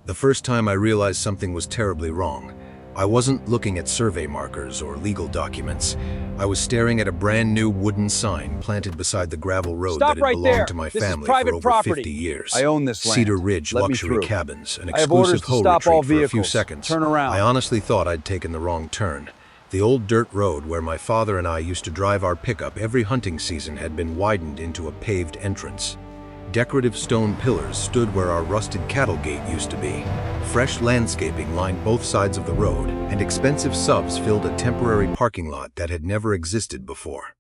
The first time I realized something was terribly wrong. I wasn't looking at survey markers or legal documents. I was staring at a brand new wooden sign planted beside the gravel road that had belonged to my family for over 50 years. I own this land. Cedar Ridge Let me Luxury through. Cabins, an I have orders exclusive to stop all retreat for a few vehicles. seconds. Turn around. I honestly thought I'd taken the wrong turn. The old dirt road where my father and I used to drive our pickup every hunting season had been widened into a paved entrance. Decorative stone pillars stood where our rusted cattle gate used to be. Fresh landscaping lined both sides of the road, and expensive subs filled a temporary parking lot that had never existed before.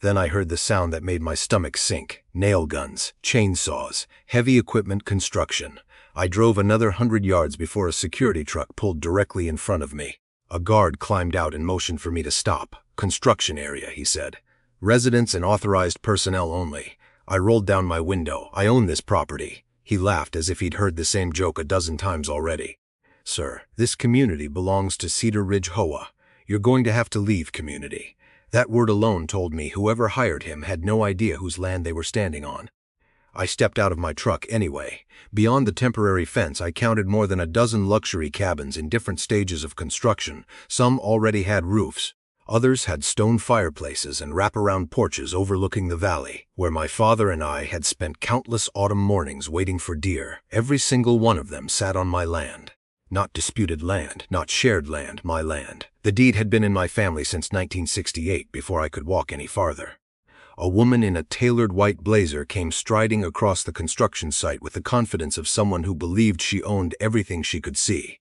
Then I heard the sound that made my stomach sink. Nail guns, chainsaws, heavy equipment construction. I drove another 100 yards before a security truck pulled directly in front of me. A guard climbed out and motioned for me to stop. "Construction area," he said. "Residents and authorized personnel only." I rolled down my window. "I own this property." He laughed as if he'd heard the same joke a dozen times already. "Sir, this community belongs to Cedar Ridge HOA. You're going to have to leave community." That word alone told me whoever hired him had no idea whose land they were standing on. I stepped out of my truck anyway. Beyond the temporary fence, I counted more than a dozen luxury cabins in different stages of construction. Some already had roofs. Others had stone fireplaces and wraparound porches overlooking the valley, where my father and I had spent countless autumn mornings waiting for deer. Every single one of them sat on my land. Not disputed land, not shared land, my land. The deed had been in my family since 1968, before I could walk any farther. A woman in a tailored white blazer came striding across the construction site with the confidence of someone who believed she owned everything she could see.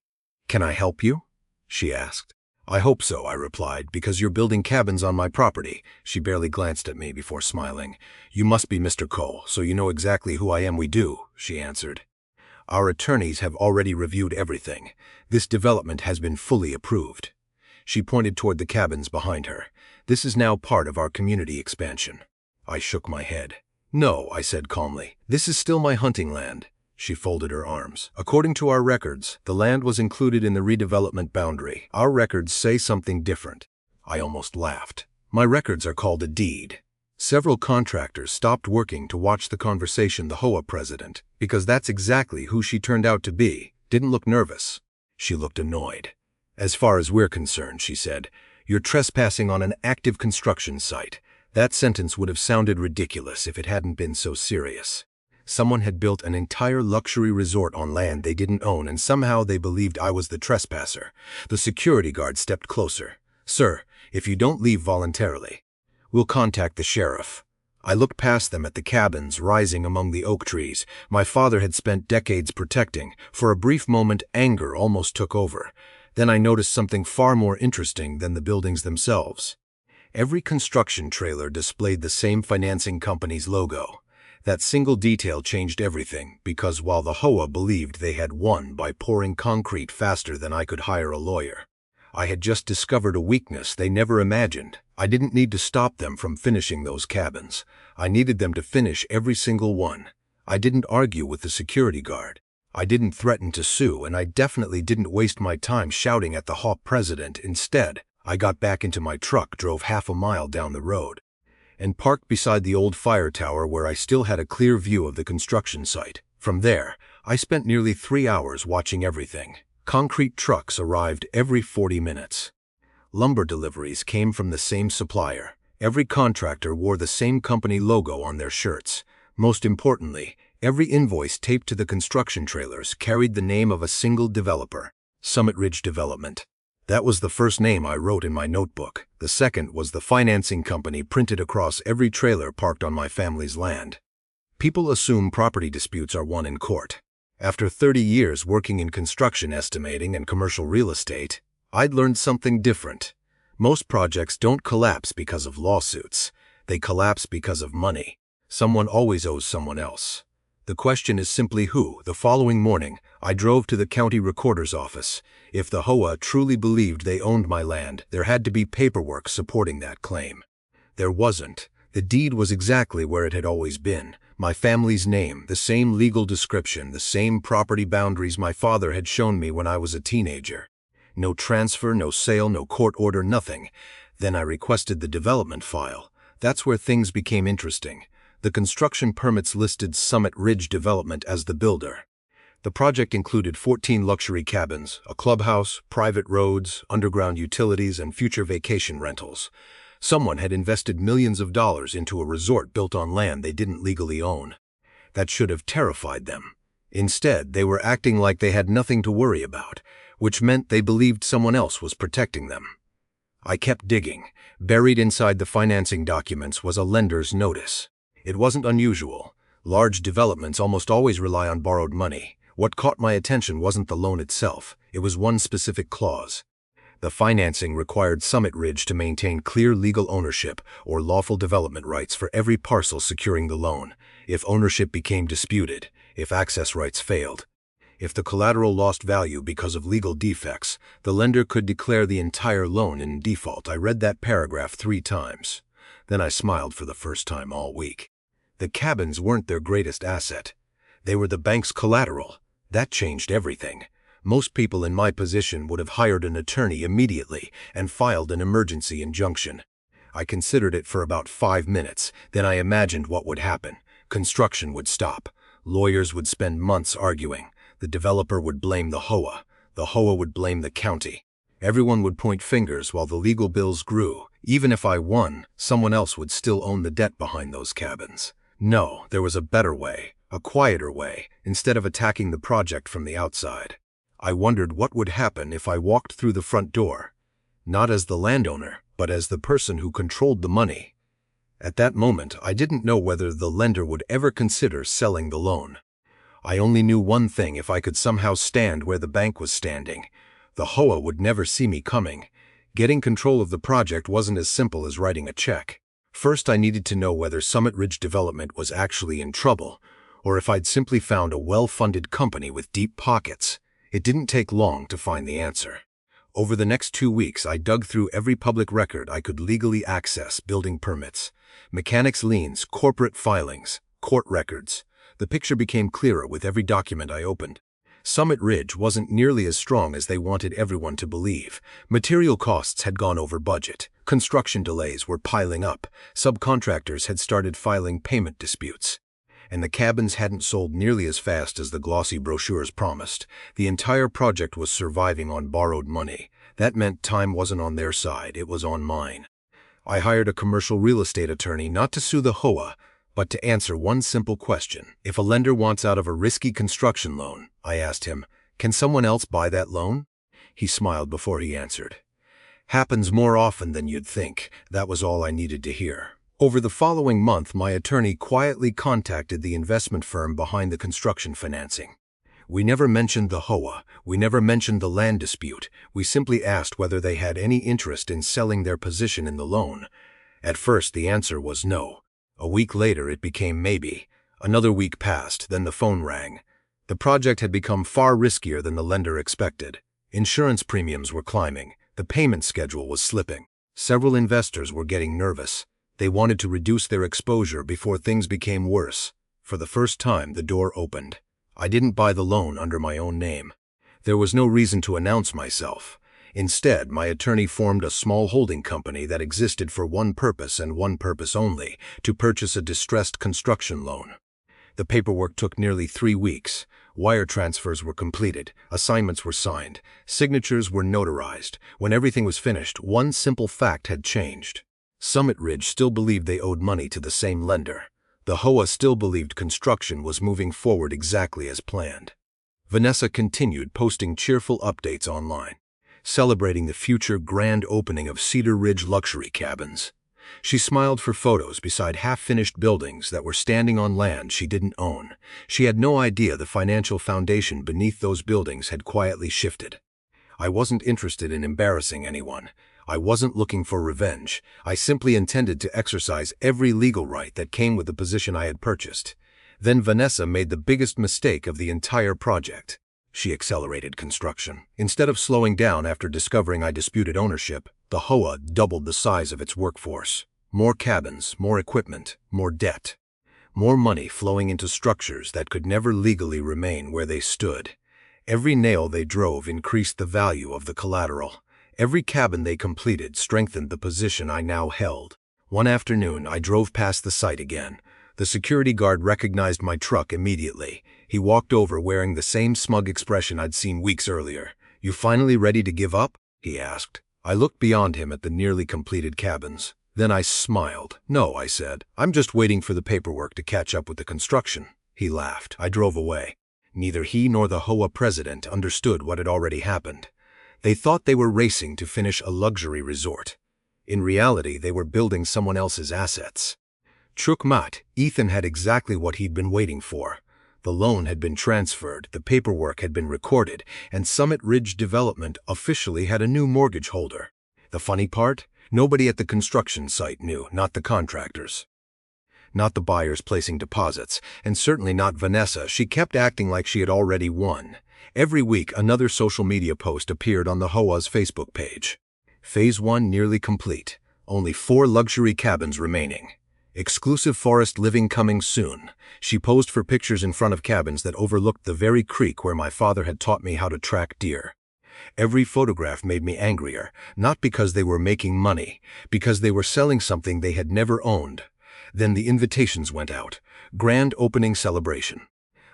"Can I help you?" she asked. "I hope so," I replied, "because you're building cabins on my property." She barely glanced at me before smiling. "You must be Mr. Cole, so you know exactly who I am." "We do," she answered. "Our attorneys have already reviewed everything. This development has been fully approved." She pointed toward the cabins behind her. "This is now part of our community expansion." I shook my head. "No," I said calmly. "This is still my hunting land." She folded her arms. "According to our records, the land was included in the redevelopment boundary. Our records say something different." I almost laughed. "My records are called a deed." Several contractors stopped working to watch the conversation. The HOA president, because that's exactly who she turned out to be, didn't look nervous. She looked annoyed. "As far as we're concerned," she said, "you're trespassing on an active construction site." That sentence would have sounded ridiculous if it hadn't been so serious. Someone had built an entire luxury resort on land they didn't own, and somehow they believed I was the trespasser. The security guard stepped closer. "Sir, if you don't leave voluntarily, we'll contact the sheriff." I looked past them at the cabins rising among the oak trees my father had spent decades protecting. For a brief moment, anger almost took over. Then I noticed something far more interesting than the buildings themselves. Every construction trailer displayed the same financing company's logo. That single detail changed everything, because while the HOA believed they had won by pouring concrete faster than I could hire a lawyer, I had just discovered a weakness they never imagined. I didn't need to stop them from finishing those cabins. I needed them to finish every single one. I didn't argue with the security guard. I didn't threaten to sue, and I definitely didn't waste my time shouting at the HOA president. Instead, I got back into my truck, drove half a mile down the road, and parked beside the old fire tower where I still had a clear view of the construction site. From there, I spent nearly 3 hours watching everything. Concrete trucks arrived every 40 minutes. Lumber deliveries came from the same supplier. Every contractor wore the same company logo on their shirts. Most importantly, every invoice taped to the construction trailers carried the name of a single developer, Summit Ridge Development. That was the first name I wrote in my notebook. The second was the financing company printed across every trailer parked on my family's land. People assume property disputes are won in court. After 30 years working in construction estimating and commercial real estate, I'd learned something different. Most projects don't collapse because of lawsuits. They collapse because of money. Someone always owes someone else. The question is simply who. The following morning, I drove to the county recorder's office. If the HOA truly believed they owned my land, there had to be paperwork supporting that claim. There wasn't. The deed was exactly where it had always been. My family's name, the same legal description, the same property boundaries my father had shown me when I was a teenager. No transfer, no sale, no court order, nothing. Then I requested the development file. That's where things became interesting. The construction permits listed Summit Ridge Development as the builder. The project included 14 luxury cabins, a clubhouse, private roads, underground utilities, and future vacation rentals. Someone had invested millions of dollars into a resort built on land they didn't legally own. That should have terrified them. Instead, they were acting like they had nothing to worry about, which meant they believed someone else was protecting them. I kept digging. Buried inside the financing documents was a lender's notice. It wasn't unusual. Large developments almost always rely on borrowed money. What caught my attention wasn't the loan itself, it was one specific clause. The financing required Summit Ridge to maintain clear legal ownership or lawful development rights for every parcel securing the loan, if ownership became disputed, if access rights failed. If the collateral lost value because of legal defects, the lender could declare the entire loan in default. I read that paragraph 3 times. Then I smiled for the first time all week. The cabins weren't their greatest asset. They were the bank's collateral. That changed everything. Most people in my position would have hired an attorney immediately and filed an emergency injunction. I considered it for about 5 minutes, then I imagined what would happen. Construction would stop. Lawyers would spend months arguing. The developer would blame the HOA. The HOA would blame the county. Everyone would point fingers while the legal bills grew. Even if I won, someone else would still own the debt behind those cabins. No, there was a better way, a quieter way, instead of attacking the project from the outside. I wondered what would happen if I walked through the front door, not as the landowner, but as the person who controlled the money. At that moment, I didn't know whether the lender would ever consider selling the loan. I only knew one thing: if I could somehow stand where the bank was standing, the HOA would never see me coming. Getting control of the project wasn't as simple as writing a check. First, I needed to know whether Summit Ridge Development was actually in trouble, or if I'd simply found a well-funded company with deep pockets. It didn't take long to find the answer. Over the next 2 weeks, I dug through every public record I could legally access: building permits, mechanics liens, corporate filings, court records. The picture became clearer with every document I opened. Summit Ridge wasn't nearly as strong as they wanted everyone to believe. Material costs had gone over budget. Construction delays were piling up. Subcontractors had started filing payment disputes. And the cabins hadn't sold nearly as fast as the glossy brochures promised. The entire project was surviving on borrowed money. That meant time wasn't on their side, it was on mine. I hired a commercial real estate attorney not to sue the HOA, but to answer one simple question. If a lender wants out of a risky construction loan, I asked him, can someone else buy that loan? He smiled before he answered. Happens more often than you'd think. That was all I needed to hear. Over the following month, my attorney quietly contacted the investment firm behind the construction financing. We never mentioned the HOA. We never mentioned the land dispute. We simply asked whether they had any interest in selling their position in the loan. At first, the answer was no. A week later, it became maybe. Another week passed, then the phone rang. The project had become far riskier than the lender expected. Insurance premiums were climbing. The payment schedule was slipping. Several investors were getting nervous. They wanted to reduce their exposure before things became worse. For the first time, the door opened. I didn't buy the loan under my own name. There was no reason to announce myself. Instead, my attorney formed a small holding company that existed for one purpose and one purpose only: to purchase a distressed construction loan. The paperwork took nearly 3 weeks. Wire transfers were completed, assignments were signed, signatures were notarized. When everything was finished, one simple fact had changed. Summit Ridge still believed they owed money to the same lender. The HOA still believed construction was moving forward exactly as planned. Vanessa continued posting cheerful updates online, celebrating the future grand opening of Cedar Ridge luxury cabins. She smiled for photos beside half-finished buildings that were standing on land she didn't own. She had no idea the financial foundation beneath those buildings had quietly shifted. I wasn't interested in embarrassing anyone. I wasn't looking for revenge. I simply intended to exercise every legal right that came with the position I had purchased. Then Vanessa made the biggest mistake of the entire project. She accelerated construction. Instead of slowing down after discovering I disputed ownership, the HOA doubled the size of its workforce. More cabins, more equipment, more debt. More money flowing into structures that could never legally remain where they stood. Every nail they drove increased the value of the collateral. Every cabin they completed strengthened the position I now held. One afternoon, I drove past the site again. The The security guard recognized my truck immediately. He walked over wearing the same smug expression I'd seen weeks earlier. "You finally ready to give up?" he asked. I looked beyond him at the nearly completed cabins. Then I smiled. "No," I said. "I'm just waiting for the paperwork to catch up with the construction." He laughed. I drove away. Neither he nor the HOA president understood what had already happened. They thought they were racing to finish a luxury resort. In reality, they were building someone else's assets. Chukmat, Ethan had exactly what he'd been waiting for. The loan had been transferred, the paperwork had been recorded, and Summit Ridge Development officially had a new mortgage holder. The funny part? Nobody at the construction site knew, not the contractors. Not the buyers placing deposits, and certainly not Vanessa. She kept acting like she had already won. Every week, another social media post appeared on the HOA's Facebook page. Phase 1 nearly complete. Only 4 luxury cabins remaining. Exclusive forest living coming soon. She posed for pictures in front of cabins that overlooked the very creek where my father had taught me how to track deer. Every photograph made me angrier, not because they were making money, because they were selling something they had never owned. Then the invitations went out. Grand opening celebration.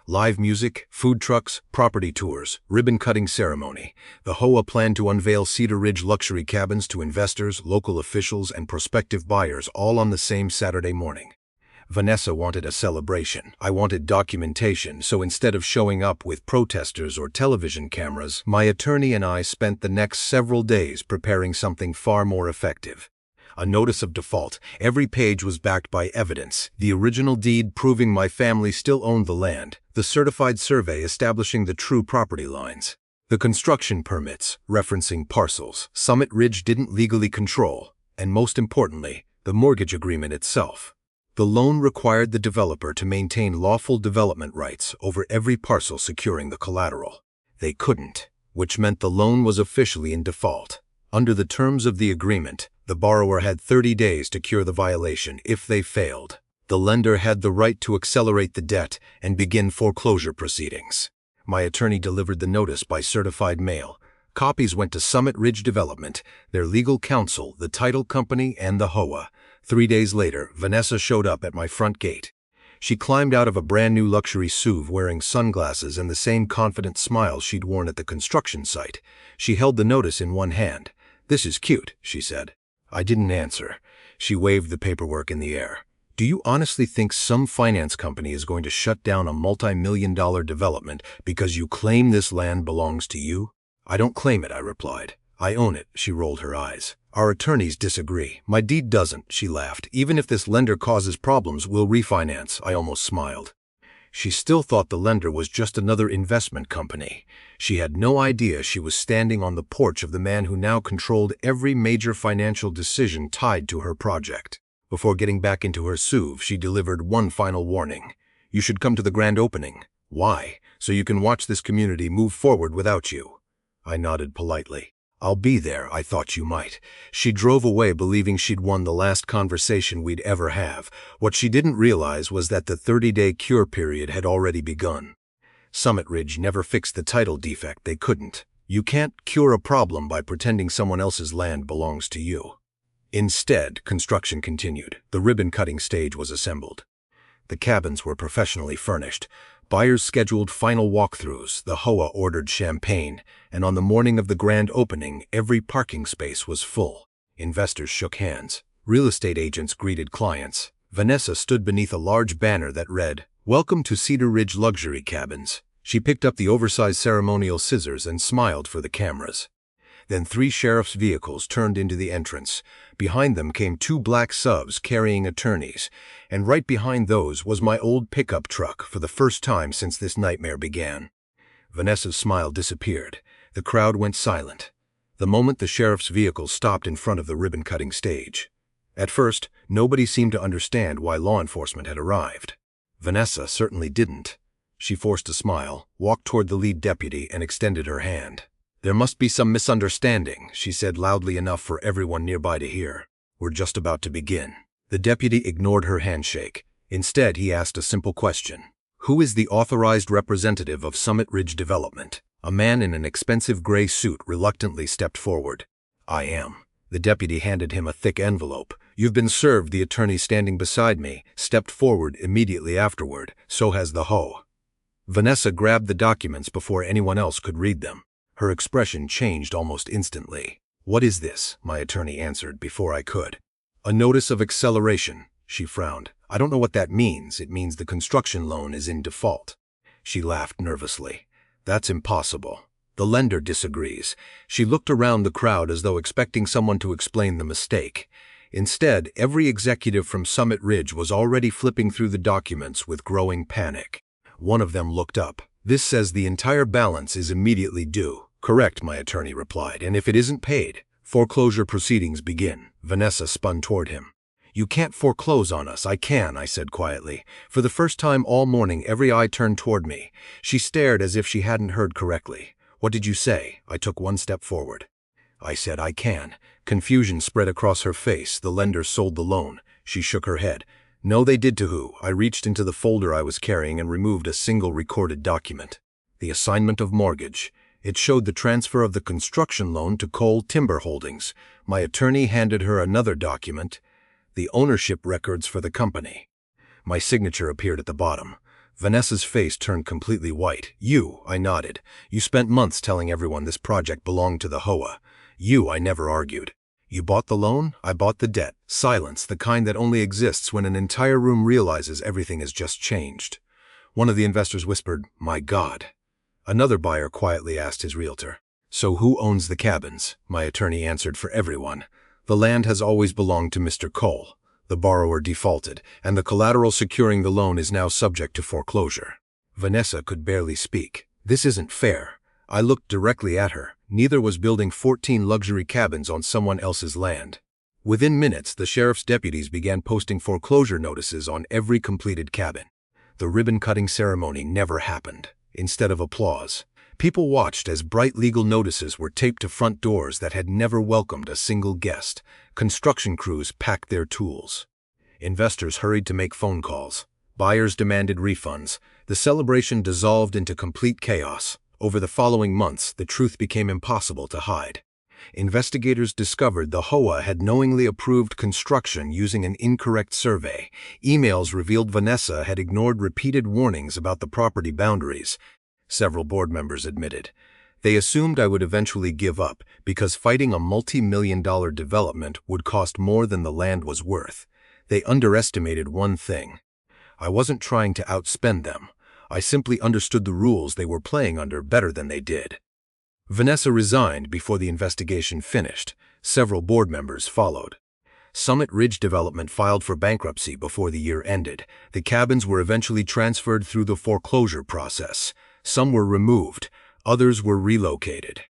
Live music, food trucks, property tours, ribbon-cutting ceremony. The HOA planned to unveil Cedar Ridge luxury cabins to investors, local officials, and prospective buyers all on the same Saturday morning. Vanessa wanted a celebration. I wanted documentation, so instead of showing up with protesters or television cameras, my attorney and I spent the next several days preparing something far more effective. A notice of default. Every page was backed by evidence. The original deed proving my family still owned the land. The certified survey establishing the true property lines. The construction permits, referencing parcels Summit Ridge didn't legally control. And most importantly, the mortgage agreement itself. The loan required the developer to maintain lawful development rights over every parcel securing the collateral. They couldn't, which meant the loan was officially in default. Under the terms of the agreement, the borrower had 30 days to cure the violation if they failed. The lender had the right to accelerate the debt and begin foreclosure proceedings. My attorney delivered the notice by certified mail. Copies went to Summit Ridge Development, their legal counsel, the title company, and the HOA. 3 days later, Vanessa showed up at my front gate. She climbed out of a brand new luxury SUV wearing sunglasses and the same confident smile she'd worn at the construction site. She held the notice in one hand. "This is cute," she said. I didn't answer. She waved the paperwork in the air. "Do you honestly think some finance company is going to shut down a multi-million-dollar development because you claim this land belongs to you?" "I don't claim it," I replied. "I own it." She rolled her eyes. "Our attorneys disagree." "My deed doesn't," she laughed. "Even if this lender causes problems, we'll refinance." I almost smiled. She still thought the lender was just another investment company. She had no idea she was standing on the porch of the man who now controlled every major financial decision tied to her project. Before getting back into her SUV, she delivered one final warning. "You should come to the grand opening." "Why?" "So you can watch this community move forward without you." I nodded politely. "I'll be there. I thought you might." She drove away believing she'd won the last conversation we'd ever have. What she didn't realize was that the 30-day cure period had already begun. Summit Ridge never fixed the title defect. They couldn't. You can't cure a problem by pretending someone else's land belongs to you. Instead, construction continued. The ribbon-cutting stage was assembled. The cabins were professionally furnished. Buyers scheduled final walkthroughs, the HOA ordered champagne, and on the morning of the grand opening, every parking space was full. Investors shook hands. Real estate agents greeted clients. Vanessa stood beneath a large banner that read, "Welcome to Cedar Ridge Luxury Cabins." She picked up the oversized ceremonial scissors and smiled for the cameras. Then 3 sheriff's vehicles turned into the entrance. Behind them came 2 black subs carrying attorneys, and right behind those was my old pickup truck for the first time since this nightmare began. Vanessa's smile disappeared. The crowd went silent. The moment the sheriff's vehicle stopped in front of the ribbon-cutting stage. At first, nobody seemed to understand why law enforcement had arrived. Vanessa certainly didn't. She forced a smile, walked toward the lead deputy, and extended her hand. "There must be some misunderstanding," she said loudly enough for everyone nearby to hear. "We're just about to begin." The deputy ignored her handshake. Instead, he asked a simple question. "Who is the authorized representative of Summit Ridge Development?" A man in an expensive gray suit reluctantly stepped forward. "I am." The deputy handed him a thick envelope. "You've been served," the attorney standing beside me stepped forward immediately afterward. "So has the HOA." Vanessa grabbed the documents before anyone else could read them. Her expression changed almost instantly. "What is this?" my attorney answered before I could. "A notice of acceleration," she frowned. "I don't know what that means. It means the construction loan is in default." She laughed nervously. "That's impossible. The lender disagrees." She looked around the crowd as though expecting someone to explain the mistake. Instead, every executive from Summit Ridge was already flipping through the documents with growing panic. One of them looked up. "This says the entire balance is immediately due." "Correct," my attorney replied, "and if it isn't paid, foreclosure proceedings begin." Vanessa spun toward him. "You can't foreclose on us." "I can," I said quietly. For the first time all morning, every eye turned toward me. She stared as if she hadn't heard correctly. "What did you say?" I took one step forward. I said, "I can." Confusion spread across her face. "The lender sold the loan." She shook her head. "No, they did to who?" I reached into the folder I was carrying and removed a single recorded document. The assignment of mortgage. It showed the transfer of the construction loan to Cole Timber Holdings. My attorney handed her another document, the ownership records for the company. My signature appeared at the bottom. Vanessa's face turned completely white. "You," I nodded. "You spent months telling everyone this project belonged to the HOA. You," I never argued. "You bought the loan, I bought the debt." Silence, the kind that only exists when an entire room realizes everything has just changed. One of the investors whispered, "My God." Another buyer quietly asked his realtor. "So who owns the cabins?" My attorney answered for everyone. "The land has always belonged to Mr. Cole. The borrower defaulted, and the collateral securing the loan is now subject to foreclosure." Vanessa could barely speak. "This isn't fair." I looked directly at her. Neither was building 14 luxury cabins on someone else's land. Within minutes, the sheriff's deputies began posting foreclosure notices on every completed cabin. The ribbon-cutting ceremony never happened. Instead of applause, people watched as bright legal notices were taped to front doors that had never welcomed a single guest. Construction crews packed their tools. Investors hurried to make phone calls. Buyers demanded refunds. The celebration dissolved into complete chaos. Over the following months, the truth became impossible to hide. Investigators discovered the HOA had knowingly approved construction using an incorrect survey. Emails revealed Vanessa had ignored repeated warnings about the property boundaries. Several board members admitted. They assumed I would eventually give up because fighting a multi-million-dollar development would cost more than the land was worth. They underestimated one thing. I wasn't trying to outspend them. I simply understood the rules they were playing under better than they did. Vanessa resigned before the investigation finished. Several board members followed. Summit Ridge Development filed for bankruptcy before the year ended. The cabins were eventually transferred through the foreclosure process. Some were removed, others were relocated.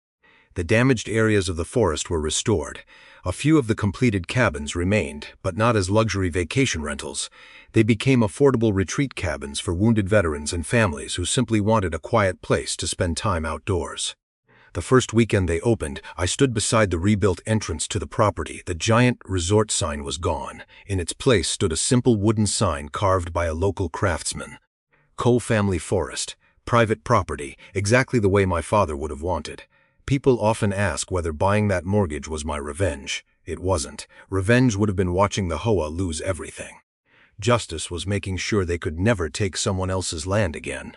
The damaged areas of the forest were restored. A few of the completed cabins remained, but not as luxury vacation rentals. They became affordable retreat cabins for wounded veterans and families who simply wanted a quiet place to spend time outdoors. The first weekend they opened, I stood beside the rebuilt entrance to the property. The giant resort sign was gone. In its place stood a simple wooden sign carved by a local craftsman. Cole Family Forest, private property, exactly the way my father would have wanted. People often ask whether buying that mortgage was my revenge. It wasn't. Revenge would have been watching the HOA lose everything. Justice was making sure they could never take someone else's land again.